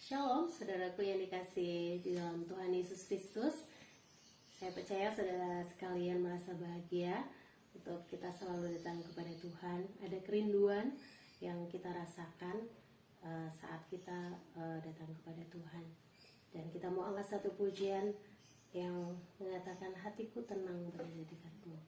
Shalom, saudaraku yang dikasihi di dalam Tuhan Yesus Kristus. Saya percaya saudara sekalian merasa bahagia untuk kita selalu datang kepada Tuhan. Ada kerinduan yang kita rasakan saat kita datang kepada Tuhan. Dan kita mau angkat satu pujian yang mengatakan hatiku tenang berada di dekatmu.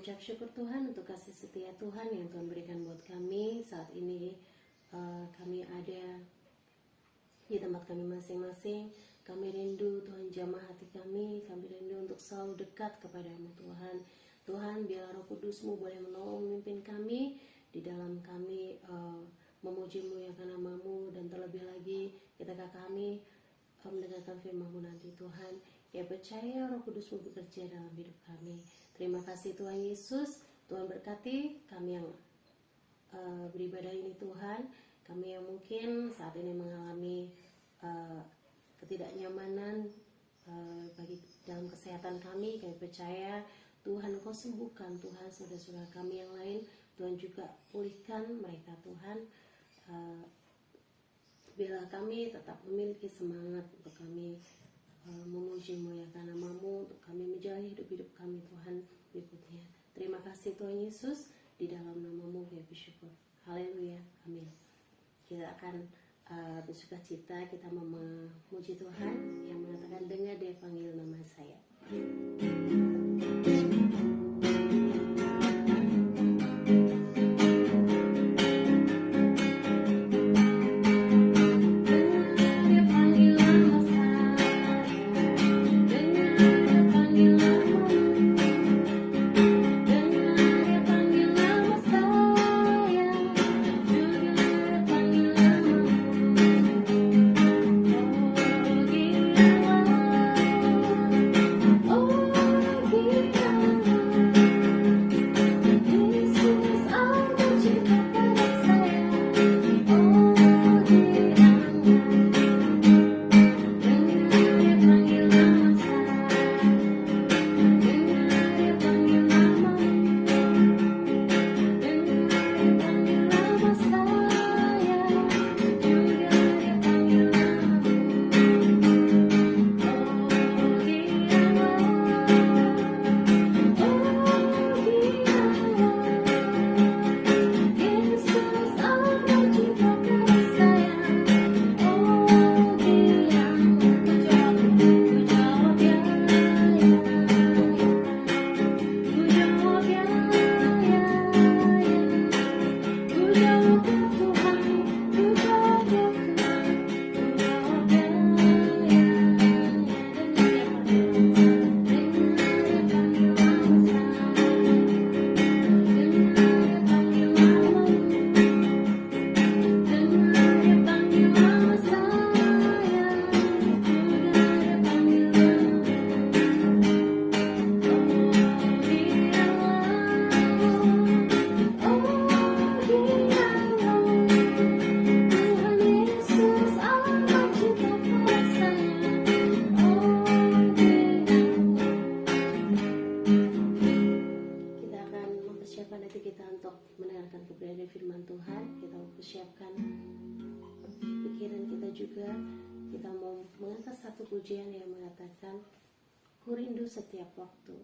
Mengucap syukur Tuhan untuk kasih setia Tuhan yang Tuhan berikan buat kami. Saat ini kami ada di tempat kami masing-masing. Kami rindu Tuhan jamah hati kami. Kami rindu untuk selalu dekat kepada-Mu Tuhan. Tuhan, biarlah Roh Kudus-Mu boleh menolong memimpin kami di dalam kami memuji-Mu yang nama-Mu, dan terlebih lagi mendengarkan firman-Mu nanti Tuhan. Ya percaya Roh Kudus-Mu bekerja dalam hidup kami. Terima kasih Tuhan Yesus. Tuhan berkati kami yang beribadah ini Tuhan. Kami yang mungkin saat ini mengalami ketidaknyamanan bagi dalam kesehatan kami percaya Tuhan Kau sembuhkan Tuhan saudara-saudara kami yang lain. Tuhan juga pulihkan mereka Tuhan. Biarlah kami tetap memiliki semangat untuk kami memuji memuliakan nama-Mu, untuk kami menjalani hidup kami Tuhan berikutnya. Terima kasih Tuhan Yesus, di dalam nama-Mu kami bersyukur. Haleluya, amin. Kita akan bersuka cita, kita memuji Tuhan yang mengatakan dengar dia panggil nama saya. Kita mau mengangkat satu pujian yang mengatakan ku rindu setiap waktu.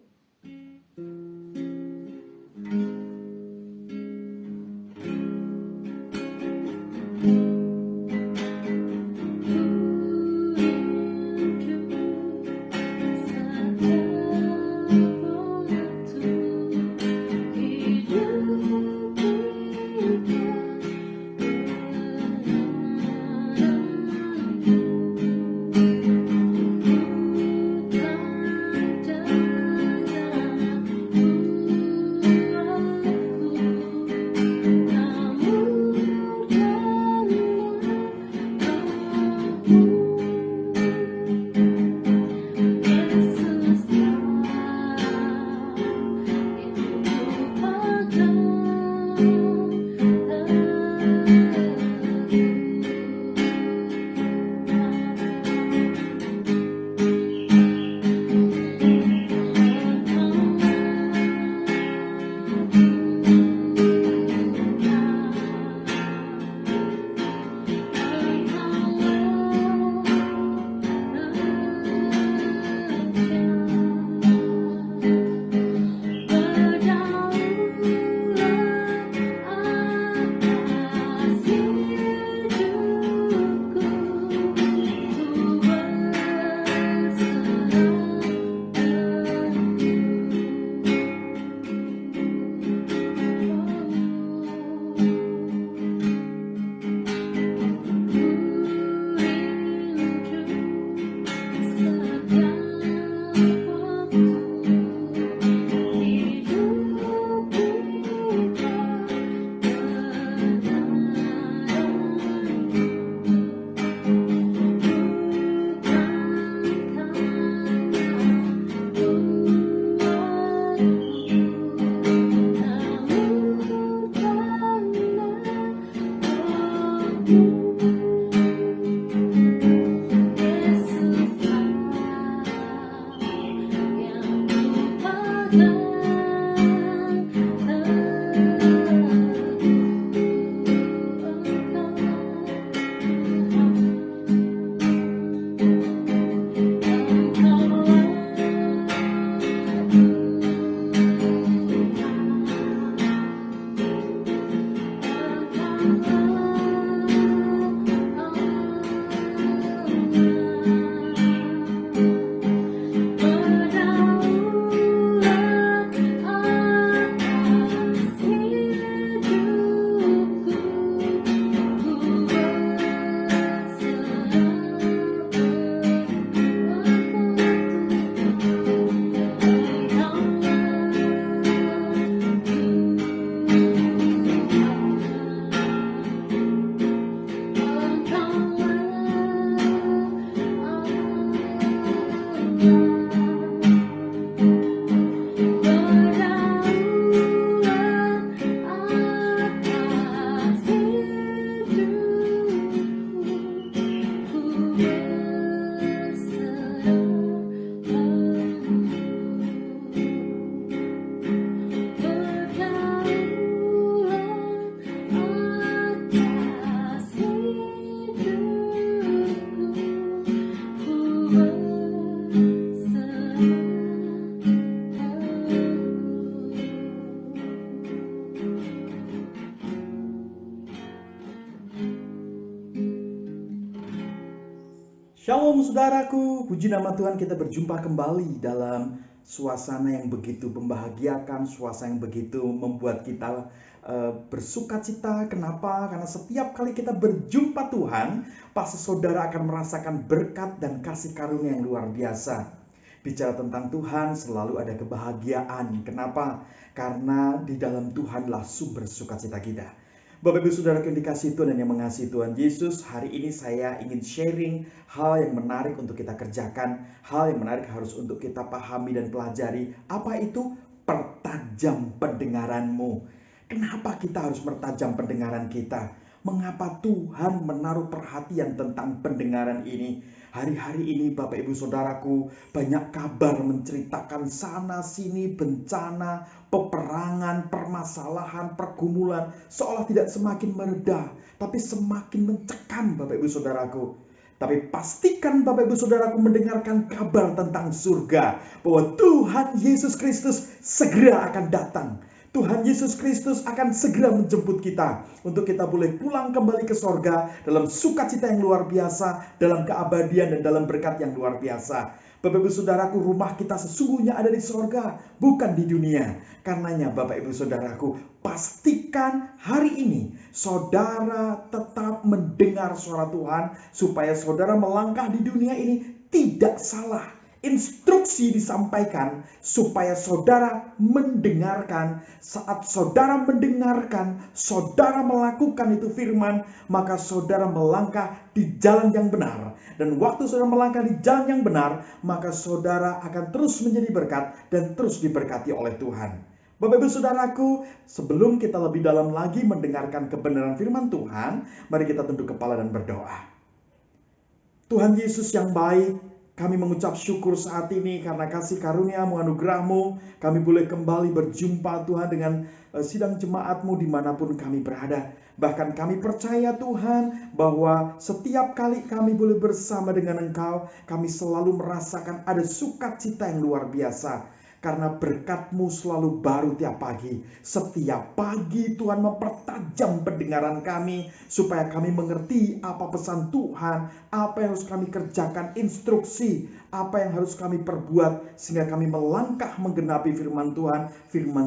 Shalom saudaraku, puji nama Tuhan, kita berjumpa kembali dalam suasana yang begitu membahagiakan, suasana yang begitu membuat kita bersukacita. Kenapa? Karena setiap kali kita berjumpa Tuhan, pasti saudara akan merasakan berkat dan kasih karunia yang luar biasa. Bicara tentang Tuhan selalu ada kebahagiaan. Kenapa? Karena di dalam Tuhanlah sumber sukacita kita. Bapak Ibu Saudara yang dikasihi Tuhan dan yang mengasihi Tuhan Yesus, hari ini saya ingin sharing hal yang menarik untuk kita kerjakan, hal yang menarik harus untuk kita pahami dan pelajari. Apa itu? Pertajam pendengaranmu. Kenapa kita harus mempertajam pendengaran kita? Mengapa Tuhan menaruh perhatian tentang pendengaran ini? Hari-hari ini Bapak Ibu Saudaraku, banyak kabar menceritakan sana sini bencana, peperangan, permasalahan, pergumulan, seolah tidak semakin mereda, tapi semakin mencekam Bapak Ibu Saudaraku. Tapi pastikan Bapak Ibu Saudaraku mendengarkan kabar tentang surga, bahwa Tuhan Yesus Kristus segera akan datang. Tuhan Yesus Kristus akan segera menjemput kita untuk kita boleh pulang kembali ke sorga dalam sukacita yang luar biasa, dalam keabadian dan dalam berkat yang luar biasa. Bapak Ibu Saudaraku, rumah kita sesungguhnya ada di sorga, bukan di dunia. Karenanya Bapak Ibu Saudaraku, pastikan hari ini saudara tetap mendengar suara Tuhan, supaya saudara melangkah di dunia ini tidak salah. Instruksi disampaikan supaya saudara mendengarkan. Saat saudara mendengarkan, saudara melakukan itu firman, maka saudara melangkah di jalan yang benar. Dan waktu saudara melangkah di jalan yang benar, maka saudara akan terus menjadi berkat dan terus diberkati oleh Tuhan. Bapak Ibu Saudaraku, sebelum kita lebih dalam lagi mendengarkan kebenaran firman Tuhan, mari kita tunduk kepala dan berdoa. Tuhan Yesus yang baik, kami mengucap syukur saat ini karena kasih karunia-Mu, anugerah-Mu. Kami boleh kembali berjumpa Tuhan dengan sidang jemaat-Mu dimanapun kami berada. Bahkan kami percaya Tuhan bahwa setiap kali kami boleh bersama dengan Engkau, kami selalu merasakan ada sukacita yang luar biasa. Karena berkat-Mu selalu baru tiap pagi. Setiap pagi Tuhan mempertajam pendengaran kami, supaya kami mengerti apa pesan Tuhan, apa yang harus kami kerjakan, instruksi, apa yang harus kami perbuat, sehingga kami melangkah menggenapi firman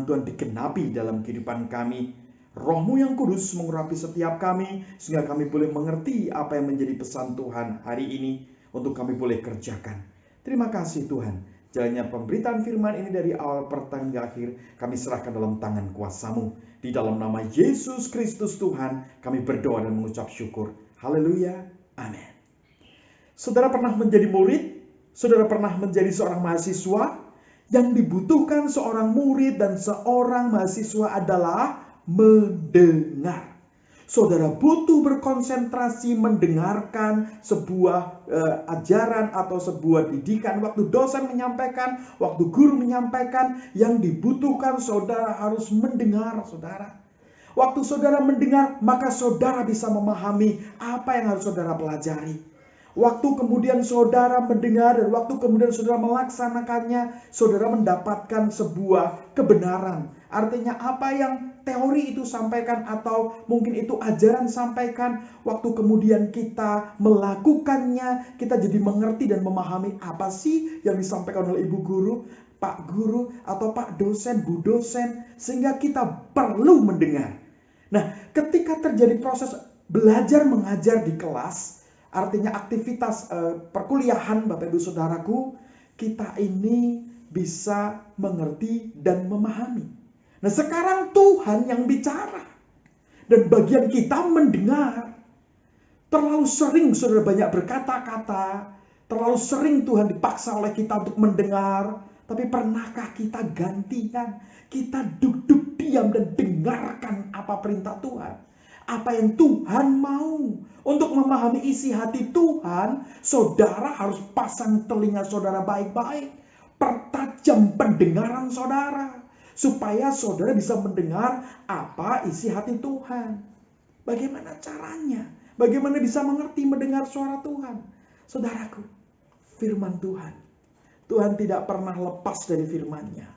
Tuhan digenapi dalam kehidupan kami. Roh-Mu yang kudus mengurapi setiap kami, sehingga kami boleh mengerti apa yang menjadi pesan Tuhan hari ini, untuk kami boleh kerjakan. Terima kasih Tuhan. Jalannya pemberitaan firman ini dari awal pertengahan hingga akhir, kami serahkan dalam tangan kuasa-Mu. Di dalam nama Yesus Kristus Tuhan, kami berdoa dan mengucap syukur. Haleluya. Amin. Saudara pernah menjadi murid? Saudara pernah menjadi seorang mahasiswa? Yang dibutuhkan seorang murid dan seorang mahasiswa adalah mendengar. Saudara butuh berkonsentrasi mendengarkan sebuah ajaran atau sebuah didikan. Waktu dosen menyampaikan, waktu guru menyampaikan, yang dibutuhkan saudara harus mendengar, saudara. Waktu saudara mendengar, maka saudara bisa memahami apa yang harus saudara pelajari. Waktu kemudian saudara mendengar dan waktu kemudian saudara melaksanakannya, saudara mendapatkan sebuah kebenaran. Artinya apa yang teori itu sampaikan atau mungkin itu ajaran sampaikan, waktu kemudian kita melakukannya, kita jadi mengerti dan memahami apa sih yang disampaikan oleh ibu guru, pak guru, atau pak dosen, bu dosen, sehingga kita perlu mendengar. Nah, ketika terjadi proses belajar mengajar di kelas, artinya aktivitas perkuliahan Bapak Ibu Saudaraku, kita ini bisa mengerti dan memahami. Nah, sekarang Tuhan yang bicara dan bagian kita mendengar. Terlalu sering saudara banyak berkata-kata, terlalu sering Tuhan dipaksa oleh kita untuk mendengar. Tapi pernahkah kita gantian? Kita duduk diam dan dengarkan apa perintah Tuhan, apa yang Tuhan mau. Untuk memahami isi hati Tuhan, saudara harus pasang telinga saudara baik-baik, pertajam pendengaran saudara, supaya saudara bisa mendengar apa isi hati Tuhan. Bagaimana caranya? Bagaimana bisa mengerti mendengar suara Tuhan? Saudaraku, firman Tuhan. Tuhan tidak pernah lepas dari firman-Nya.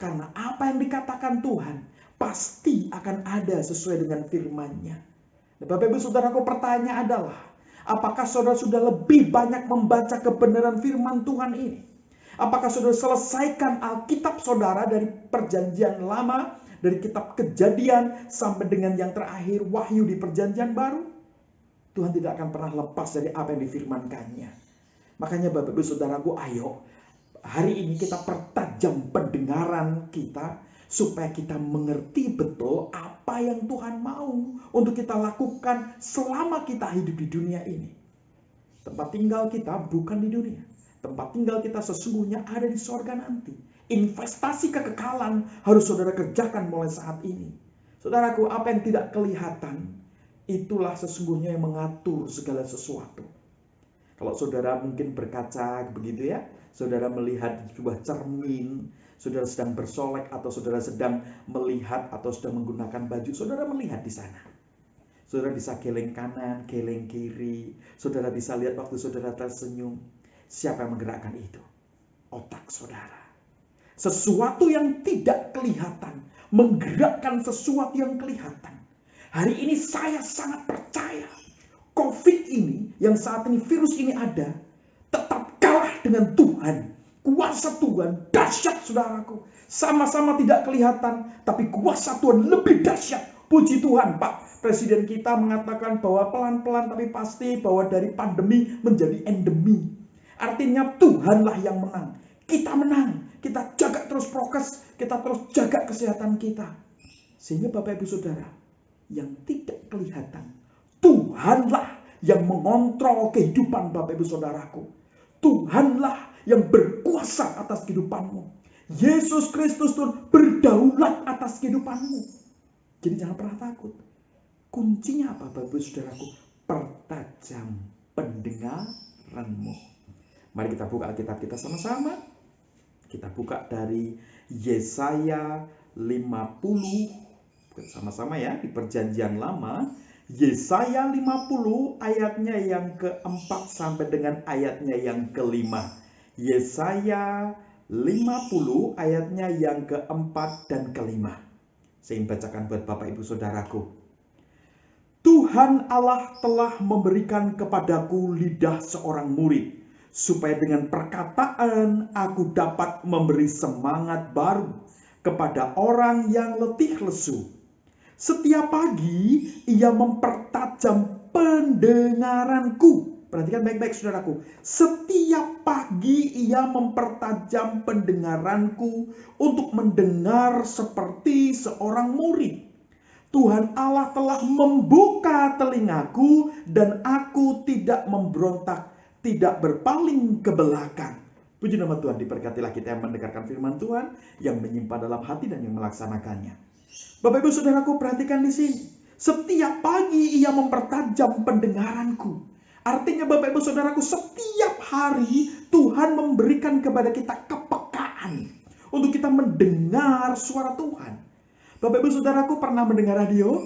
Karena apa yang dikatakan Tuhan pasti akan ada sesuai dengan firman-Nya. Bapak Ibu Saudaraku, pertanyaan adalah, Apakah saudara sudah lebih banyak membaca kebenaran firman Tuhan ini? Apakah saudara selesaikan Alkitab saudara dari perjanjian lama, dari kitab Kejadian sampai dengan yang terakhir Wahyu di perjanjian baru? Tuhan tidak akan pernah lepas dari apa yang difirmankannya. Makanya Bapak Ibu Saudaraku, ayo hari ini kita pertajam pendengaran kita supaya kita mengerti betul apa yang Tuhan mau untuk kita lakukan selama kita hidup di dunia ini. Tempat tinggal kita bukan di dunia. Tempat tinggal kita sesungguhnya ada di sorga nanti. Investasi kekekalan harus saudara kerjakan mulai saat ini. Saudaraku, apa yang tidak kelihatan, itulah sesungguhnya yang mengatur segala sesuatu. Kalau saudara mungkin berkaca begitu ya, saudara melihat sebuah cermin, saudara sedang bersolek atau saudara sedang melihat atau sedang menggunakan baju, saudara melihat di sana. Saudara bisa geleng kanan, geleng kiri, saudara bisa lihat waktu saudara tersenyum. Siapa yang menggerakkan itu? Otak saudara. Sesuatu yang tidak kelihatan menggerakkan sesuatu yang kelihatan. Hari ini saya sangat percaya COVID ini, yang saat ini virus ini ada, tetap kalah dengan Tuhan. Kuasa Tuhan dahsyat saudaraku. Sama-sama tidak kelihatan, tapi kuasa Tuhan lebih dahsyat. Puji Tuhan, Pak. Presiden kita mengatakan bahwa pelan-pelan tapi pasti bahwa dari pandemi menjadi endemi. Artinya Tuhanlah yang menang. Kita menang. Kita jaga terus prokes. Kita terus jaga kesehatan kita. Sehingga Bapak Ibu Saudara, yang tidak kelihatan, Tuhanlah yang mengontrol kehidupan Bapak Ibu Saudaraku. Tuhanlah yang berkuasa atas kehidupanmu. Yesus Kristus Tuhan berdaulat atas kehidupanmu. Jadi jangan pernah takut. Kuncinya apa Bapak Ibu Saudaraku? Pertajam pendengaranmu. Mari kita buka Alkitab kita sama-sama. Kita buka dari Yesaya 50. Sama-sama ya, di perjanjian lama. Yesaya 50 ayatnya yang keempat sampai dengan ayatnya yang kelima. Yesaya 50 ayatnya yang keempat dan kelima. Saya bacakan buat Bapak Ibu Saudaraku. Tuhan Allah telah memberikan kepadaku lidah seorang murid, supaya dengan perkataan aku dapat memberi semangat baru kepada orang yang letih lesu. Setiap pagi ia mempertajam pendengaranku. Perhatikan baik-baik saudaraku. Setiap pagi ia mempertajam pendengaranku untuk mendengar seperti seorang murid. Tuhan Allah telah membuka telingaku dan aku tidak memberontak, tidak berpaling ke belakang. Puji nama Tuhan, diberkatilah kita yang mendengarkan firman Tuhan, yang menyimpan dalam hati dan yang melaksanakannya. Bapak Ibu Saudaraku, perhatikan di sini. Setiap pagi ia mempertajam pendengaranku. Artinya Bapak Ibu Saudaraku, setiap hari Tuhan memberikan kepada kita kepekaan untuk kita mendengar suara Tuhan. Bapak Ibu Saudaraku pernah mendengar radio?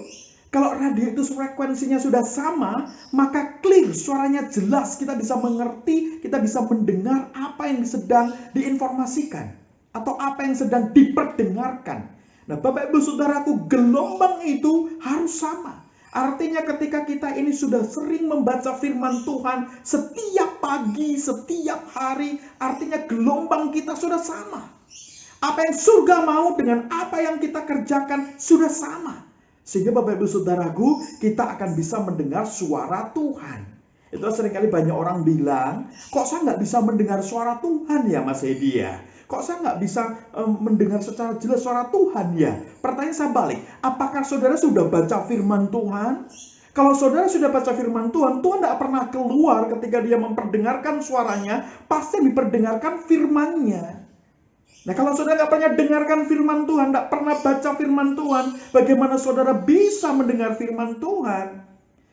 Kalau radio itu frekuensinya sudah sama, maka clear, suaranya jelas, kita bisa mengerti, kita bisa mendengar apa yang sedang diinformasikan atau apa yang sedang diperdengarkan. Nah, Bapak Ibu Saudaraku, gelombang itu harus sama. Artinya ketika kita ini sudah sering membaca firman Tuhan setiap pagi, setiap hari, artinya gelombang kita sudah sama. Apa yang surga mau dengan apa yang kita kerjakan sudah sama. Sehingga Bapak Ibu Saudaraku, kita akan bisa mendengar suara Tuhan. Itu seringkali banyak orang bilang, kok saya nggak bisa mendengar suara Tuhan ya Mas Hedi ya? Kok saya nggak bisa mendengar secara jelas suara Tuhan ya? Pertanyaan saya balik, apakah saudara sudah baca firman Tuhan? Kalau saudara sudah baca firman Tuhan, Tuhan tidak pernah keluar ketika dia memperdengarkan suaranya, pasti diperdengarkan firman-Nya. Nah, kalau saudara nggak pernah dengarkan firman Tuhan, nggak pernah baca firman Tuhan, bagaimana saudara bisa mendengar firman Tuhan?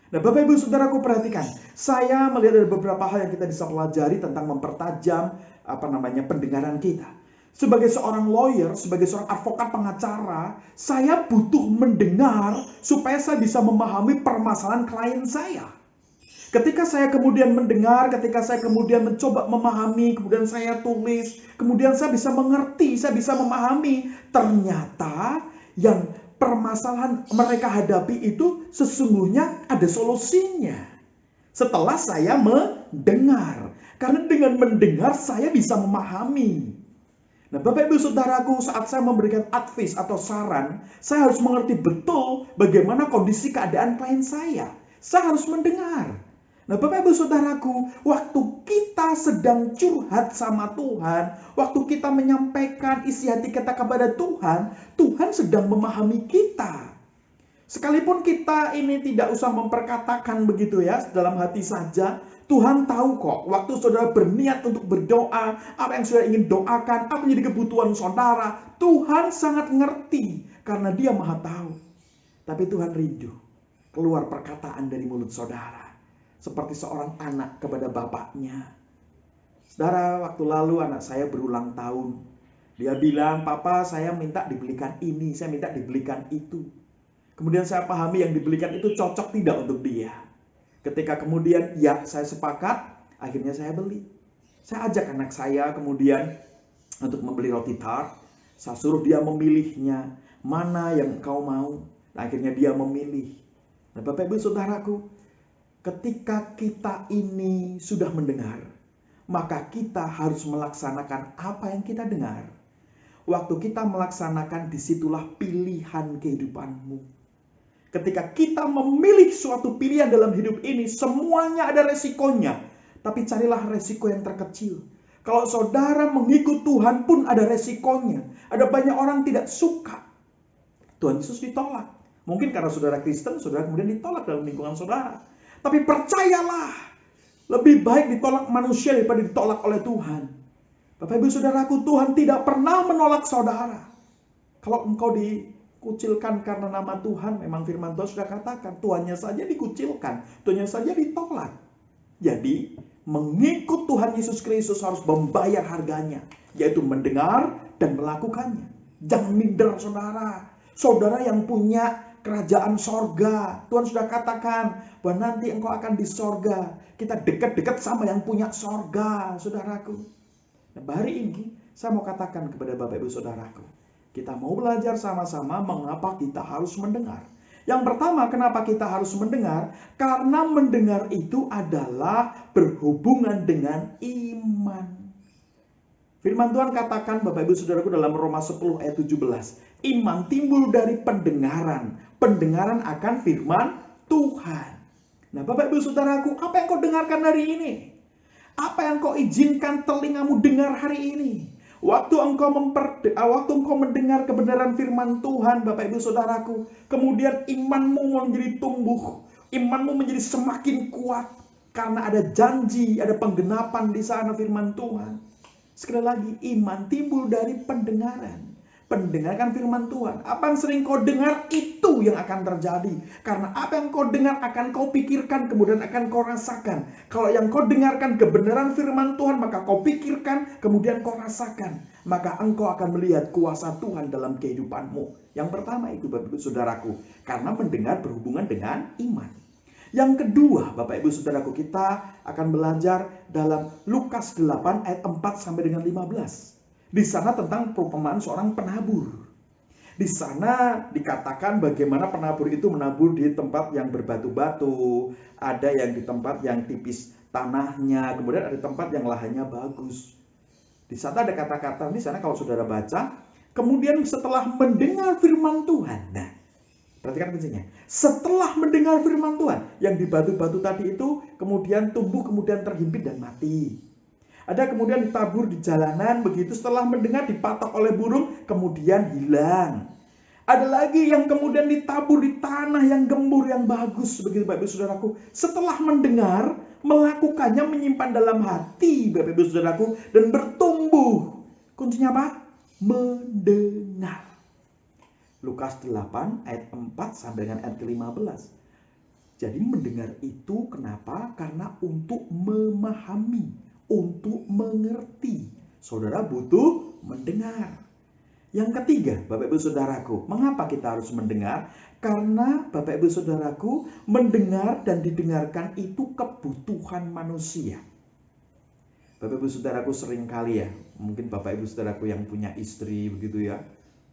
Nah, Bapak Ibu Saudaraku perhatikan, saya melihat ada beberapa hal yang kita bisa pelajari tentang mempertajam pendengaran kita. Sebagai seorang lawyer, sebagai seorang advokat pengacara, saya butuh mendengar supaya saya bisa memahami permasalahan klien saya. Ketika saya kemudian mendengar, ketika saya kemudian mencoba memahami, kemudian saya tulis, kemudian saya bisa mengerti, saya bisa memahami, ternyata yang permasalahan mereka hadapi itu sesungguhnya ada solusinya. setelah saya mendengar. Karena dengan mendengar saya bisa memahami. Nah, Bapak Ibu Saudaraku, saat saya memberikan advice atau saran, saya harus mengerti betul bagaimana kondisi keadaan klien saya. Saya harus mendengar. Nah, Bapak Ibu Saudaraku, waktu kita sedang curhat sama Tuhan, waktu kita menyampaikan isi hati kita kepada Tuhan, Tuhan sedang memahami kita. Sekalipun kita ini tidak usah memperkatakan begitu ya, dalam hati saja, Tuhan tahu kok, waktu saudara berniat untuk berdoa, apa yang saudara ingin doakan, apa menjadi kebutuhan saudara, Tuhan sangat ngerti, karena Dia Maha tahu. Tapi Tuhan rindu, keluar perkataan dari mulut saudara, seperti seorang anak kepada bapaknya. Saudara, waktu lalu anak saya berulang tahun, dia bilang, "Papa, saya minta dibelikan ini, saya minta dibelikan itu." Kemudian saya pahami yang dibelikan itu cocok tidak untuk dia. Ketika kemudian, ya saya sepakat, akhirnya saya beli. Saya ajak anak saya kemudian untuk membeli roti tart. Saya suruh dia memilihnya, mana yang kau mau. Nah, akhirnya dia memilih. Nah, Bapak Ibu Saudaraku, ketika kita ini sudah mendengar, maka kita harus melaksanakan apa yang kita dengar. Waktu kita melaksanakan, disitulah pilihan kehidupanmu. Ketika kita memilih suatu pilihan dalam hidup ini, semuanya ada resikonya. Tapi carilah resiko yang terkecil. Kalau saudara mengikut Tuhan pun ada resikonya. Ada banyak orang tidak suka. Tuhan Yesus ditolak. Mungkin karena saudara Kristen, saudara kemudian ditolak dalam lingkungan saudara. Tapi percayalah, lebih baik ditolak manusia daripada ditolak oleh Tuhan. Bapak Ibu Saudaraku, Tuhan tidak pernah menolak saudara. Kalau engkau dikucilkan karena nama Tuhan, memang firman Tuhan sudah katakan, Tuhannya saja dikucilkan, Tuhannya saja ditolak. Jadi, mengikut Tuhan Yesus Kristus harus membayar harganya, yaitu mendengar dan melakukannya. Jangan minder saudara. Saudara yang punya kerajaan sorga, Tuhan sudah katakan bahwa nanti engkau akan di sorga. Kita dekat-dekat sama yang punya sorga, saudaraku. Nah, hari ini saya mau katakan kepada Bapak Ibu Saudaraku, kita mau belajar sama-sama mengapa kita harus mendengar. Yang pertama, kenapa kita harus mendengar? Karena mendengar itu adalah berhubungan dengan iman. Firman Tuhan katakan, Bapak Ibu Saudaraku, dalam Roma 10 ayat 17. Iman timbul dari pendengaran. Pendengaran akan firman Tuhan. Nah, Bapak Ibu Saudaraku, apa yang kau dengarkan hari ini? Apa yang kau izinkan telingamu dengar hari ini? Waktu engkau mendengar kebenaran firman Tuhan, Bapak Ibu Saudaraku, kemudian imanmu menjadi tumbuh, imanmu menjadi semakin kuat karena ada janji, ada penggenapan di sana firman Tuhan. Sekali lagi, iman timbul dari pendengaran. Pendengarkan firman Tuhan. Apa yang sering kau dengar, itu yang akan terjadi. Karena apa yang kau dengar akan kau pikirkan, kemudian akan kau rasakan. Kalau yang kau dengarkan kebenaran firman Tuhan, maka kau pikirkan, kemudian kau rasakan. Maka engkau akan melihat kuasa Tuhan dalam kehidupanmu. Yang pertama itu, Bapak Ibu Saudaraku, karena mendengar berhubungan dengan iman. Yang kedua, Bapak Ibu Saudaraku, kita akan belajar dalam Lukas 8 ayat 4 sampai dengan 15. Di sana tentang perumpamaan seorang penabur. Di sana dikatakan bagaimana penabur itu menabur di tempat yang berbatu-batu, ada yang di tempat yang tipis tanahnya, kemudian ada tempat yang lahannya bagus. Di sana ada kata-kata di sana kalau saudara baca, kemudian setelah mendengar firman Tuhan. Nah, perhatikan kuncinya. Setelah mendengar firman Tuhan, yang di batu-batu tadi itu kemudian tumbuh, kemudian terhimpit dan mati. Ada kemudian ditabur di jalanan, begitu setelah mendengar dipatok oleh burung, kemudian hilang. Ada lagi yang kemudian ditabur di tanah yang gembur, yang bagus, begitu Bapak Ibu Saudaraku. Setelah mendengar, melakukannya, menyimpan dalam hati Bapak Ibu Saudaraku, dan bertumbuh. Kuncinya apa? Mendengar. Lukas 8 ayat 4 sampai dengan ayat ke-15. Jadi mendengar itu kenapa? Karena untuk memahami, untuk mengerti. Saudara butuh mendengar. Yang ketiga, Bapak Ibu Saudaraku, mengapa kita harus mendengar? Karena Bapak Ibu Saudaraku, mendengar dan didengarkan itu kebutuhan manusia. Bapak Ibu Saudaraku seringkali ya, mungkin Bapak Ibu Saudaraku yang punya istri begitu ya.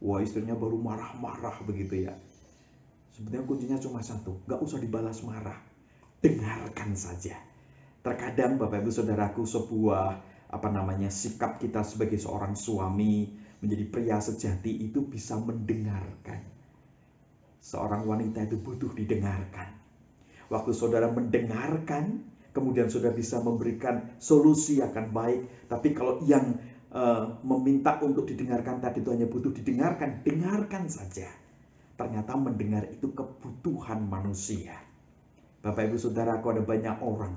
Wah, istrinya baru marah-marah begitu ya. Sebenarnya kuncinya cuma satu, gak usah dibalas marah. dengarkan saja. Terkadang Bapak Ibu Saudaraku, sebuah sikap kita sebagai seorang suami, menjadi pria sejati itu bisa mendengarkan. Seorang wanita itu butuh didengarkan. Waktu saudara mendengarkan, kemudian saudara bisa memberikan solusi akan baik. Tapi kalau yang meminta untuk didengarkan tadi itu hanya butuh didengarkan, dengarkan saja. Ternyata mendengar itu kebutuhan manusia. Bapak Ibu Saudaraku, ada banyak orang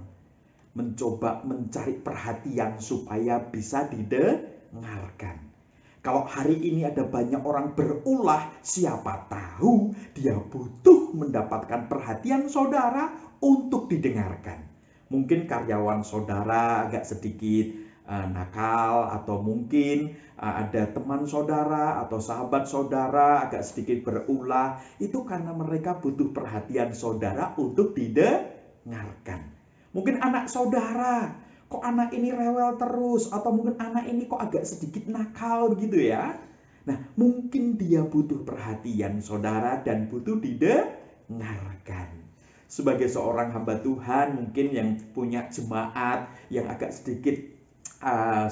mencoba mencari perhatian supaya bisa didengarkan. Kalau hari ini ada banyak orang berulah, siapa tahu dia butuh mendapatkan perhatian saudara untuk didengarkan. Mungkin karyawan saudara agak sedikit nakal, atau mungkin ada teman saudara atau sahabat saudara agak sedikit berulah. Itu karena mereka butuh perhatian saudara untuk didengarkan. Mungkin anak saudara, kok anak ini rewel terus, atau mungkin anak ini kok agak sedikit nakal begitu ya. Nah, mungkin dia butuh perhatian saudara dan butuh didengarkan. Sebagai seorang hamba Tuhan, mungkin yang punya jemaat yang agak sedikit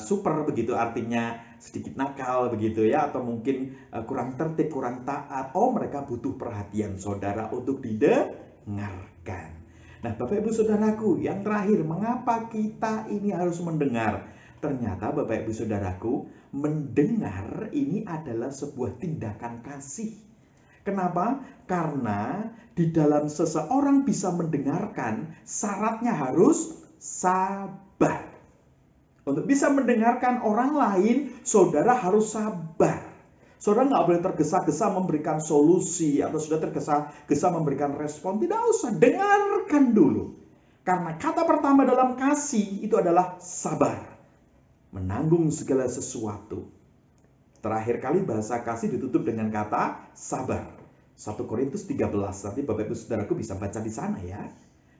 super begitu, artinya sedikit nakal begitu ya, atau mungkin kurang tertib, kurang taat. Oh, mereka butuh perhatian saudara untuk didengarkan. Nah, Bapak Ibu Saudaraku, yang terakhir, mengapa kita ini harus mendengar? Ternyata Bapak Ibu Saudaraku, mendengar ini adalah sebuah tindakan kasih. Kenapa? Karena di dalam seseorang bisa mendengarkan, syaratnya harus sabar. Untuk bisa mendengarkan orang lain, saudara harus sabar. Saudara nggak boleh tergesa-gesa memberikan solusi atau sudah tergesa-gesa memberikan respon. Tidak usah, dengarkan dulu. Karena kata pertama dalam kasih itu adalah sabar. Menanggung segala sesuatu. Terakhir kali bahasa kasih ditutup dengan kata sabar. 1 Korintus 13. Nanti Bapak Ibu Saudaraku bisa baca di sana ya.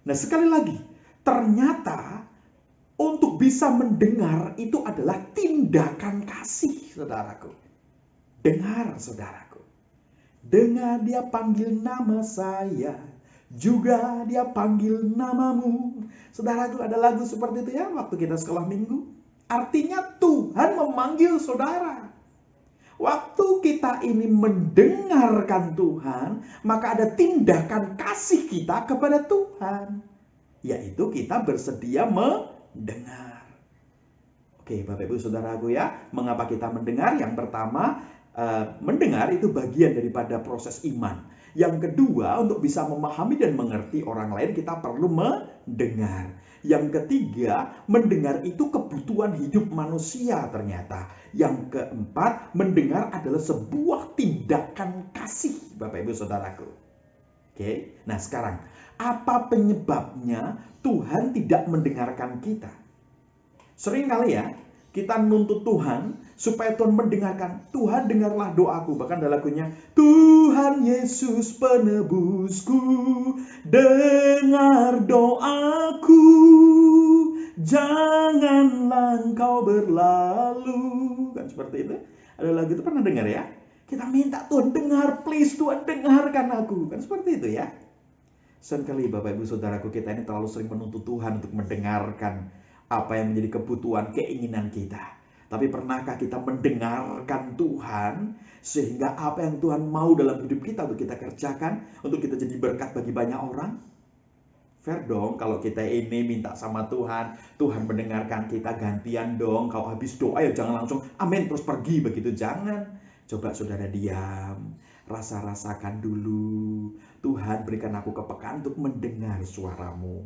Nah, sekali lagi, ternyata untuk bisa mendengar itu adalah tindakan kasih, saudaraku. Dengar, saudaraku. Dengar dia panggil nama saya, juga dia panggil namamu. Saudaraku, ada lagu seperti itu ya waktu kita sekolah minggu. Artinya Tuhan memanggil saudara. Waktu kita ini mendengarkan Tuhan, maka ada tindakan kasih kita kepada Tuhan. Yaitu kita bersedia mendengar. Oke, Bapak Ibu Saudaraku ya, mengapa kita mendengar? Yang pertama, mendengar itu bagian daripada proses iman. Yang kedua, untuk bisa memahami dan mengerti orang lain, kita perlu mendengar. Yang ketiga, mendengar itu kebutuhan hidup manusia ternyata. Yang keempat, mendengar adalah sebuah tindakan kasih, Bapak Ibu Saudaraku. Oke, nah sekarang, apa penyebabnya Tuhan tidak mendengarkan kita? Sering kali ya, kita nuntut Tuhan supaya Tuhan mendengarkan. Tuhan, dengarlah doaku. Bahkan ada lagunya, Tuhan Yesus penebusku, dengar doaku, janganlah engkau berlalu. Kan seperti itu. Ada lagu itu, pernah dengar ya? Kita minta Tuhan dengar, please Tuhan dengarkan aku. Kan seperti itu ya. Seringkali Bapak Ibu Saudaraku, kita ini terlalu sering menuntut Tuhan untuk mendengarkan apa yang menjadi kebutuhan, keinginan kita. Tapi pernahkah kita mendengarkan Tuhan sehingga apa yang Tuhan mau dalam hidup kita untuk kita kerjakan, untuk kita jadi berkat bagi banyak orang? Fair dong kalau kita ini minta sama Tuhan, Tuhan mendengarkan kita, gantian dong. Kalau habis doa ya jangan langsung amin terus pergi begitu, jangan. Coba saudara diam, rasakan dulu. Tuhan, berikan aku kepekaan untuk mendengar suaramu.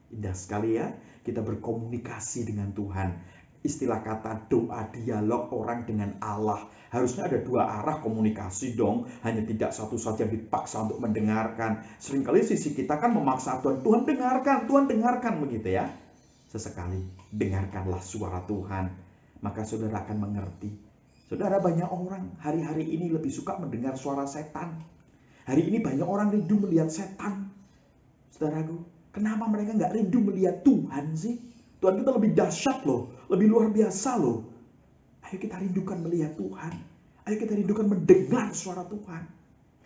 Indah sekali ya, kita berkomunikasi dengan Tuhan. Istilah kata doa, dialog orang dengan Allah. Harusnya ada dua arah komunikasi dong. Hanya tidak satu saja yang dipaksa untuk mendengarkan. Seringkali sisi kita kan memaksa Tuhan. Tuhan dengarkan begitu ya. Sesekali dengarkanlah suara Tuhan. Maka saudara akan mengerti. Saudara, banyak orang hari-hari ini lebih suka mendengar suara setan. Hari ini banyak orang rindu melihat setan. Saudaraku, kenapa mereka nggak rindu melihat Tuhan sih? Tuhan kita lebih dahsyat loh, lebih luar biasa loh. Ayo kita rindukan melihat Tuhan. Ayo kita rindukan mendengar suara Tuhan.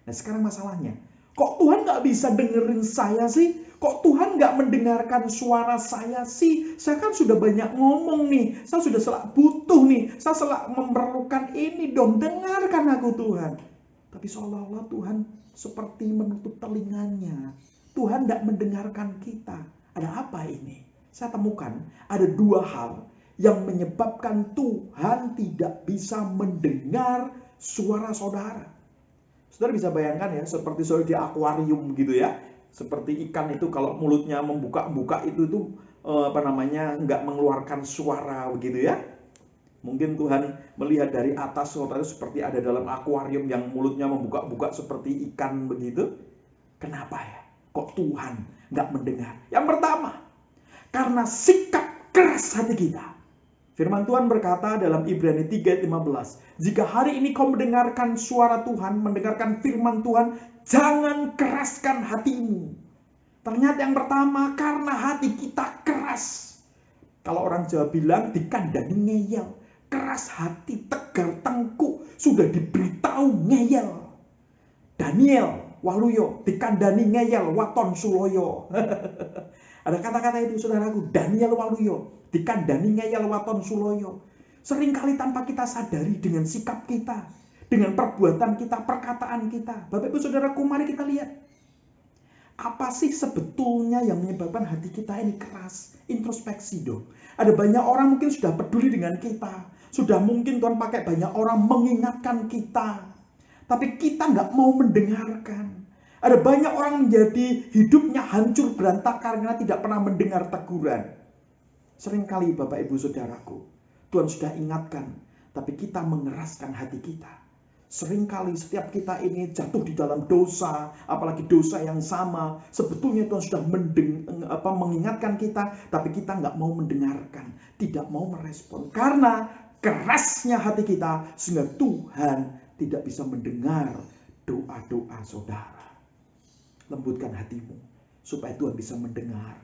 Nah sekarang masalahnya, Kok Tuhan nggak bisa dengerin saya sih? Kok Tuhan nggak mendengarkan suara saya sih? Saya kan sudah banyak ngomong nih. Saya sudah butuh nih. Saya memerlukan ini dong. Dengarkan aku Tuhan. Tapi seolah-olah Tuhan seperti menutup telinganya. Tuhan tidak mendengarkan kita. Ada apa ini? Saya temukan ada dua hal yang menyebabkan Tuhan tidak bisa mendengar suara saudara. Saudara bisa bayangkan ya, seperti saudara di akuarium gitu ya. Seperti ikan itu kalau mulutnya membuka-buka itu nggak mengeluarkan suara begitu ya. Mungkin Tuhan melihat dari atas saudara seperti ada dalam akuarium yang mulutnya membuka-buka seperti ikan begitu. Kenapa ya? Kok Tuhan nggak mendengar? Yang pertama, karena sikap keras hati kita. Firman Tuhan berkata dalam Ibrani 3:15, jika hari ini kau mendengarkan suara Tuhan, mendengarkan firman Tuhan, jangan keraskan hatimu. Ternyata yang pertama, karena hati kita keras. Kalau orang Jawa bilang dikandani ngeyel. Keras hati, tegar tengkuk, sudah diberitahu ngeyel. Daniel Waluyo, dikandani ngeyel, waton suloyo. Ada kata-kata itu saudaraku, Daniel Waluyo, dikandani ngeyel, waton suloyo. Seringkali tanpa kita sadari dengan sikap kita, dengan perbuatan kita, perkataan kita. Bapak Ibu Saudaraku, mari kita lihat. Apa sih sebetulnya yang menyebabkan hati kita ini keras? Introspeksi dong. Ada banyak orang mungkin sudah peduli dengan kita. Sudah mungkin Tuhan pakai banyak orang mengingatkan kita. Tapi kita nggak mau mendengarkan. Ada banyak orang menjadi hidupnya hancur berantakan karena tidak pernah mendengar teguran. Seringkali Bapak Ibu Saudaraku, Tuhan sudah ingatkan, tapi kita mengeraskan hati kita. Seringkali setiap kita ini jatuh di dalam dosa, apalagi dosa yang sama. Sebetulnya Tuhan sudah mengingatkan kita, tapi kita nggak mau mendengarkan, tidak mau merespon. Karena kerasnya hati kita, sehingga Tuhan tidak bisa mendengar doa-doa saudara. Lembutkan hatimu, supaya Tuhan bisa mendengar.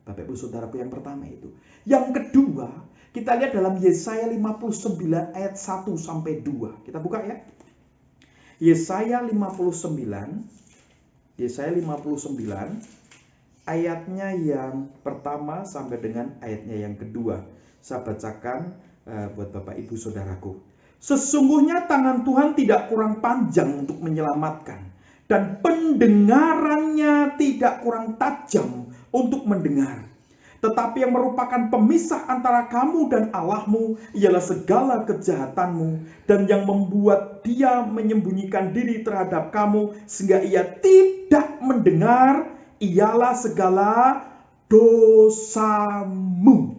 Bapak Ibu Saudaraku, yang pertama itu. Yang kedua, kita lihat dalam Yesaya 59 ayat 1 sampai 2. Kita buka ya. Yesaya 59 ayatnya yang pertama sampai dengan ayatnya yang kedua. Saya bacakan buat Bapak Ibu Saudaraku. Sesungguhnya tangan Tuhan tidak kurang panjang untuk menyelamatkan, dan pendengarannya tidak kurang tajam untuk mendengar. Tetapi yang merupakan pemisah antara kamu dan Allahmu ialah segala kejahatanmu, dan yang membuat dia menyembunyikan diri terhadap kamu sehingga ia tidak mendengar ialah segala dosamu.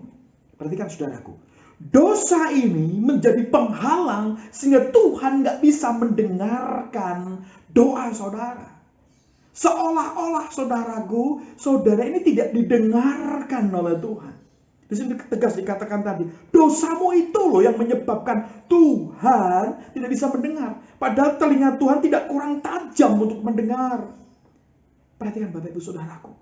Perhatikan saudaraku, dosa ini menjadi penghalang sehingga Tuhan gak bisa mendengarkan doa saudara. Seolah-olah saudaraku, saudara ini tidak didengarkan oleh Tuhan. Di sini tegas dikatakan tadi, dosamu itu loh yang menyebabkan Tuhan tidak bisa mendengar. Padahal telinga Tuhan tidak kurang tajam untuk mendengar. Perhatikan Bapak Ibu Saudaraku,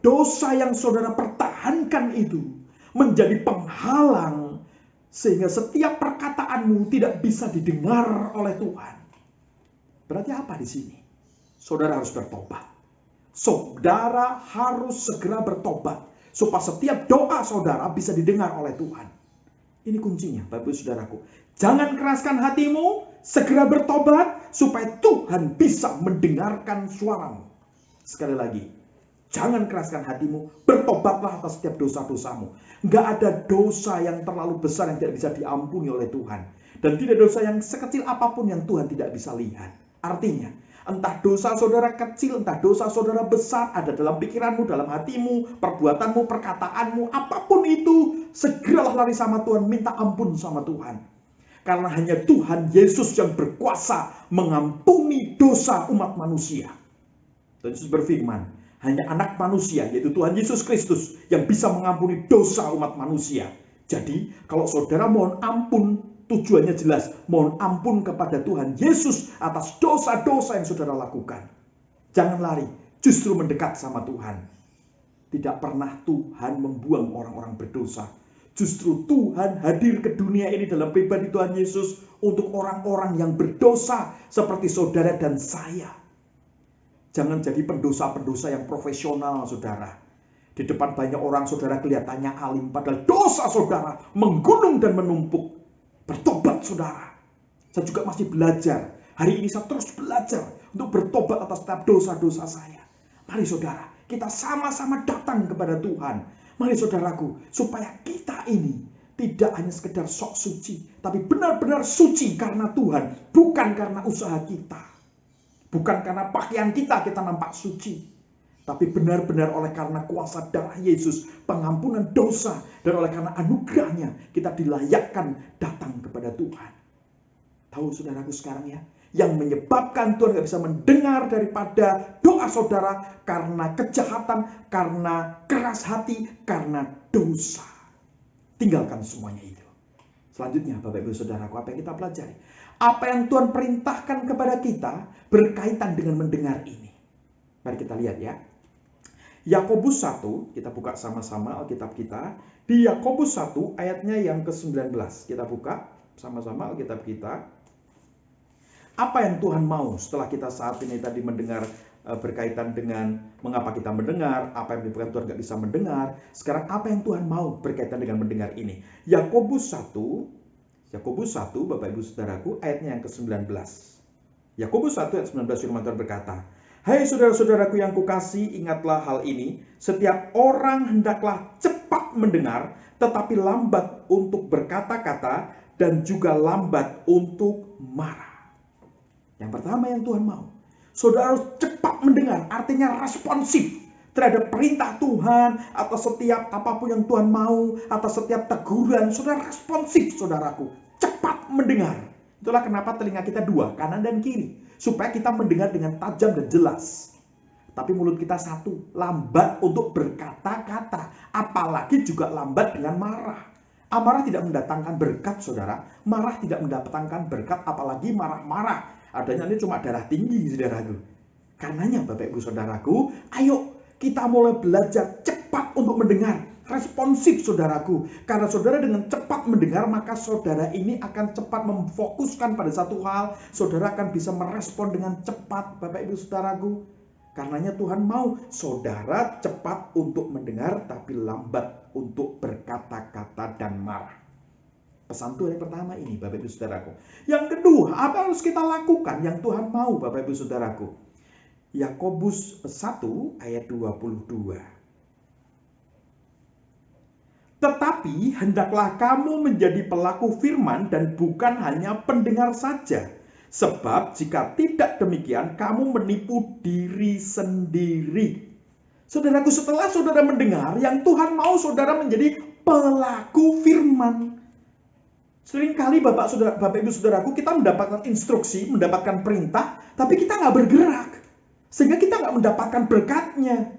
dosa yang saudara pertahankan itu menjadi penghalang sehingga setiap perkataanmu tidak bisa didengar oleh Tuhan. Berarti apa di sini? Saudara harus bertobat. Saudara harus segera bertobat supaya setiap doa saudara bisa didengar oleh Tuhan. Ini kuncinya, Bapak Ibu Saudaraku. Jangan keraskan hatimu, segera bertobat supaya Tuhan bisa mendengarkan suaramu. Sekali lagi, jangan keraskan hatimu, bertobatlah atas setiap dosa-dosamu. Nggak ada dosa yang terlalu besar yang tidak bisa diampuni oleh Tuhan. Dan tidak dosa yang sekecil apapun yang Tuhan tidak bisa lihat. Artinya, entah dosa saudara kecil, entah dosa saudara besar, ada dalam pikiranmu, dalam hatimu, perbuatanmu, perkataanmu, apapun itu, segeralah lari sama Tuhan, minta ampun sama Tuhan. Karena hanya Tuhan Yesus yang berkuasa mengampuni dosa umat manusia. Dan Yesus berfirman, hanya anak manusia, yaitu Tuhan Yesus Kristus, yang bisa mengampuni dosa umat manusia. Jadi, kalau saudara mohon ampun, tujuannya jelas, mohon ampun kepada Tuhan Yesus atas dosa-dosa yang saudara lakukan. Jangan lari, justru mendekat sama Tuhan. Tidak pernah Tuhan membuang orang-orang berdosa. Justru Tuhan hadir ke dunia ini dalam pribadi Tuhan Yesus untuk orang-orang yang berdosa seperti saudara dan saya. Jangan jadi pendosa-pendosa yang profesional, saudara. Di depan banyak orang, saudara kelihatannya alim, padahal dosa saudara menggunung dan menumpuk. Bertobat, saudara. Saya juga masih belajar. Hari ini saya terus belajar untuk bertobat atas setiap dosa-dosa saya. Mari saudara, kita sama-sama datang kepada Tuhan. Mari saudaraku, supaya kita ini tidak hanya sekedar sok suci, tapi benar-benar suci karena Tuhan, bukan karena usaha kita. Bukan karena pakaian kita nampak suci, tapi benar-benar oleh karena kuasa darah Yesus, pengampunan dosa, dan oleh karena anugerahnya kita dilayakkan datang kepada Tuhan. Tahu saudaraku sekarang ya, yang menyebabkan Tuhan gak bisa mendengar daripada doa saudara karena kejahatan, karena keras hati, karena dosa. Tinggalkan semuanya itu. Selanjutnya Bapak Ibu Saudaraku, apa yang kita pelajari? Apa yang Tuhan perintahkan kepada kita berkaitan dengan mendengar ini. Mari kita lihat ya. Yakobus 1, kita buka sama-sama Alkitab kita. Di Yakobus 1 ayatnya yang ke-19. Kita buka sama-sama Alkitab kita. Apa yang Tuhan mau setelah kita saat ini tadi mendengar berkaitan dengan mengapa kita mendengar, apa yang menyebabkan Tuhan gak bisa mendengar. Sekarang apa yang Tuhan mau berkaitan dengan mendengar ini. Yakobus 1, Bapak Ibu Saudaraku, ayatnya yang ke-19. Yakobus 1 ayat 19 firman Tuhan berkata, "Hai saudara-saudaraku yang kukasihi, ingatlah hal ini. Setiap orang hendaklah cepat mendengar, tetapi lambat untuk berkata-kata, dan juga lambat untuk marah." Yang pertama yang Tuhan mau, saudara harus cepat mendengar, artinya responsif terhadap perintah Tuhan, atas setiap apapun yang Tuhan mau, atas setiap teguran, saudara responsif, saudaraku. Cepat mendengar. Itulah kenapa telinga kita dua, kanan dan kiri. Supaya kita mendengar dengan tajam dan jelas. Tapi mulut kita satu, lambat untuk berkata-kata. Apalagi juga lambat dengan marah. Amarah tidak mendatangkan berkat, saudara. Marah tidak mendatangkan berkat, apalagi marah-marah. Adanya ini cuma darah tinggi, saudaraku. Karenanya Bapak Ibu Saudaraku, ayo kita mulai belajar cepat untuk mendengar. Responsif, saudaraku. Karena saudara dengan cepat mendengar, maka saudara ini akan cepat memfokuskan pada satu hal. Saudara akan bisa merespon dengan cepat, Bapak Ibu Saudaraku. Karenanya Tuhan mau saudara cepat untuk mendengar, tapi lambat untuk berkata-kata dan marah. Pesan Tuhan yang pertama ini, Bapak Ibu Saudaraku. Yang kedua, apa harus kita lakukan yang Tuhan mau, Bapak Ibu Saudaraku? Yakobus 1 ayat 22. "Tetapi hendaklah kamu menjadi pelaku firman dan bukan hanya pendengar saja. Sebab jika tidak demikian, kamu menipu diri sendiri." Saudaraku, setelah saudara mendengar, yang Tuhan mau saudara menjadi pelaku firman. Seringkali Bapak Ibu Saudaraku, kita mendapatkan instruksi, mendapatkan perintah, tapi kita nggak bergerak. Sehingga kita nggak mendapatkan berkatnya.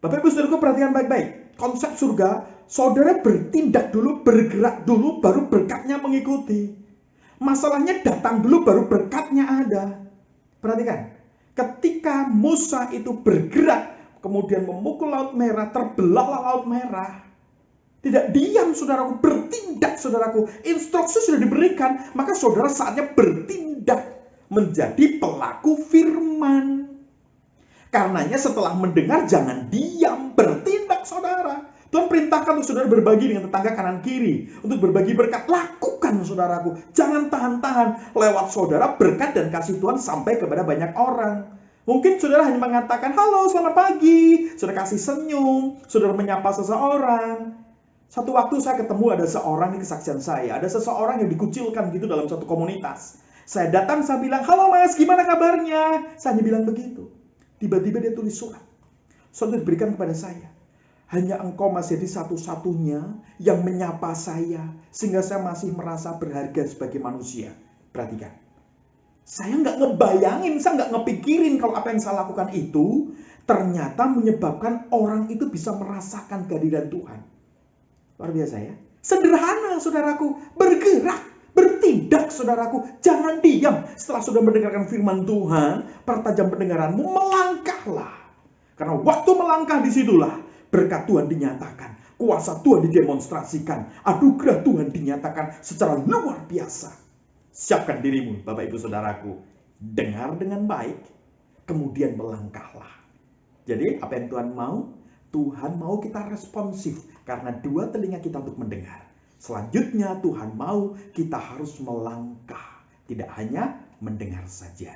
Bapak Ibu Saudaraku, perhatikan baik-baik. Konsep surga, saudara bertindak dulu, bergerak dulu, baru berkatnya mengikuti. Masalahnya datang dulu, baru berkatnya ada. Perhatikan, ketika Musa itu bergerak, kemudian memukul Laut Merah, terbelahlah Laut Merah. Tidak diam, saudaraku, bertindak, saudaraku. Instruksi sudah diberikan, maka saudara saatnya bertindak menjadi pelaku firman. Karenanya setelah mendengar, jangan diam, bertindak, saudara. Tuhan perintahkan untuk saudara berbagi dengan tetangga kanan kiri. Untuk berbagi berkat, lakukan, saudaraku. Jangan tahan-tahan. Lewat saudara, berkat dan kasih Tuhan sampai kepada banyak orang. Mungkin saudara hanya mengatakan, "Halo, selamat pagi." Saudara kasih senyum, saudara menyapa seseorang. Satu waktu saya ketemu ada seorang di kesaksian saya. Ada seseorang yang dikucilkan gitu dalam satu komunitas. Saya datang, saya bilang, "Halo mas, gimana kabarnya?" Saya hanya bilang begitu. Tiba-tiba dia tulis surat. Surat diberikan kepada saya. "Hanya engkau masih jadi satu-satunya yang menyapa saya. Sehingga saya masih merasa berharga sebagai manusia." Perhatikan. Saya nggak ngebayangin, saya nggak ngepikirin kalau apa yang saya lakukan itu ternyata menyebabkan orang itu bisa merasakan kehadiran Tuhan. Luar biasa ya. Sederhana, saudaraku. Bergerak, bertindak, saudaraku. Jangan diam. Setelah sudah mendengarkan firman Tuhan, pertajam pendengaranmu, melangkahlah. Karena waktu melangkah disitulah berkat Tuhan dinyatakan. Kuasa Tuhan didemonstrasikan. Anugerah Tuhan dinyatakan secara luar biasa. Siapkan dirimu, Bapak Ibu Saudaraku. Dengar dengan baik. kemudian melangkahlah. Jadi apa yang Tuhan mau? Tuhan mau kita responsif karena dua telinga kita untuk mendengar. Selanjutnya Tuhan mau kita harus melangkah, tidak hanya mendengar saja.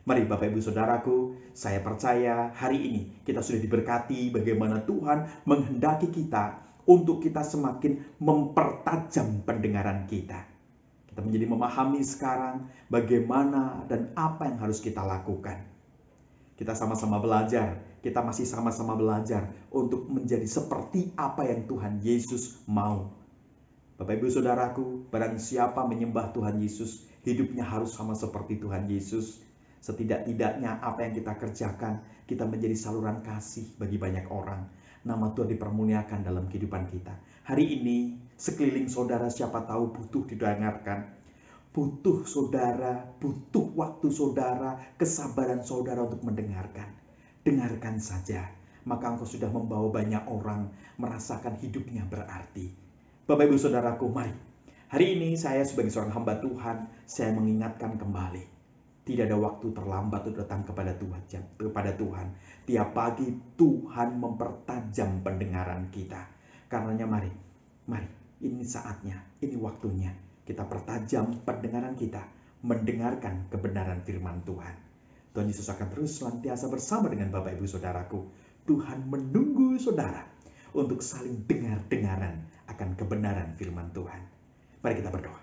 Mari Bapak Ibu Saudaraku, saya percaya hari ini kita sudah diberkati bagaimana Tuhan menghendaki kita untuk kita semakin mempertajam pendengaran kita. Kita menjadi memahami sekarang bagaimana dan apa yang harus kita lakukan. Kita sama-sama belajar, kita masih sama-sama belajar untuk menjadi seperti apa yang Tuhan Yesus mau. Bapak Ibu Saudaraku, barang siapa menyembah Tuhan Yesus, hidupnya harus sama seperti Tuhan Yesus. Setidak-tidaknya apa yang kita kerjakan, kita menjadi saluran kasih bagi banyak orang. Nama Tuhan dipermuliakan dalam kehidupan kita. Hari ini, sekeliling saudara siapa tahu butuh didengarkan. Butuh saudara, butuh waktu saudara, kesabaran saudara untuk mendengarkan. Dengarkan saja, maka engkau sudah membawa banyak orang merasakan hidupnya berarti. Bapak Ibu Saudaraku, mari. Hari ini saya sebagai seorang hamba Tuhan, saya mengingatkan kembali. Tidak ada waktu terlambat untuk datang kepada Tuhan. Tiap pagi Tuhan mempertajam pendengaran kita. Karenanya mari, ini saatnya, ini waktunya. Kita pertajam pendengaran kita, mendengarkan kebenaran firman Tuhan. Tuhan Yesus akan terus senantiasa bersama dengan Bapak Ibu Saudaraku. Tuhan menunggu saudara untuk saling dengar-dengaran akan kebenaran firman Tuhan. Mari kita berdoa.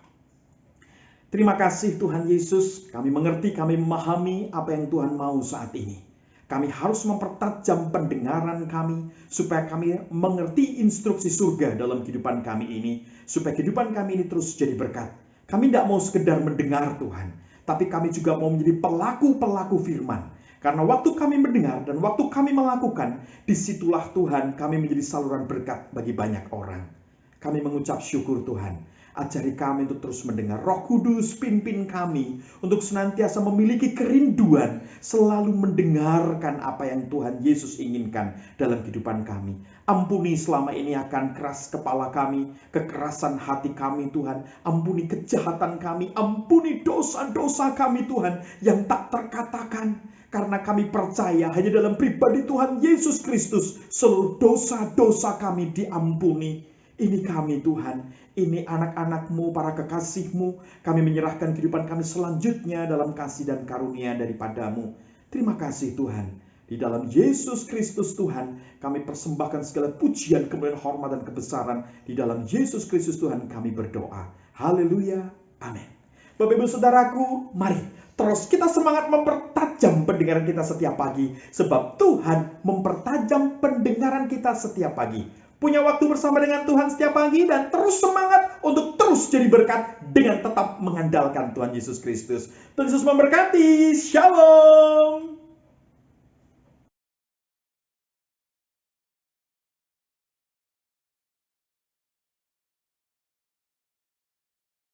Terima kasih Tuhan Yesus, kami mengerti, kami memahami apa yang Tuhan mau saat ini. Kami harus mempertajam pendengaran kami, supaya kami mengerti instruksi surga dalam kehidupan kami ini, supaya kehidupan kami ini terus jadi berkat. Kami tidak mau sekedar mendengar Tuhan, tapi kami juga mau menjadi pelaku-pelaku firman. Karena waktu kami mendengar dan waktu kami melakukan, disitulah Tuhan kami menjadi saluran berkat bagi banyak orang. Kami mengucap syukur Tuhan. Ajari kami untuk terus mendengar. Roh Kudus pimpin kami untuk senantiasa memiliki kerinduan selalu mendengarkan apa yang Tuhan Yesus inginkan dalam kehidupan kami. Ampuni selama ini akan keras kepala kami, kekerasan hati kami Tuhan. Ampuni kejahatan kami, ampuni dosa-dosa kami Tuhan yang tak terkatakan. Karena kami percaya hanya dalam pribadi Tuhan Yesus Kristus seluruh dosa-dosa kami diampuni. Ini kami Tuhan, ini anak-anak-Mu, para kekasih-Mu. Kami menyerahkan kehidupan kami selanjutnya dalam kasih dan karunia daripada-Mu. Terima kasih Tuhan. Di dalam Yesus Kristus Tuhan, kami persembahkan segala pujian, kemuliaan, hormat, dan kebesaran. Di dalam Yesus Kristus Tuhan kami berdoa. Haleluya. Amin. Bapak Ibu Saudaraku, mari terus kita semangat mempertajam pendengaran kita setiap pagi. Sebab Tuhan mempertajam pendengaran kita setiap pagi. Punya waktu bersama dengan Tuhan setiap pagi dan terus semangat untuk terus jadi berkat dengan tetap mengandalkan Tuhan Yesus Kristus. Tuhan Yesus memberkati. Shalom.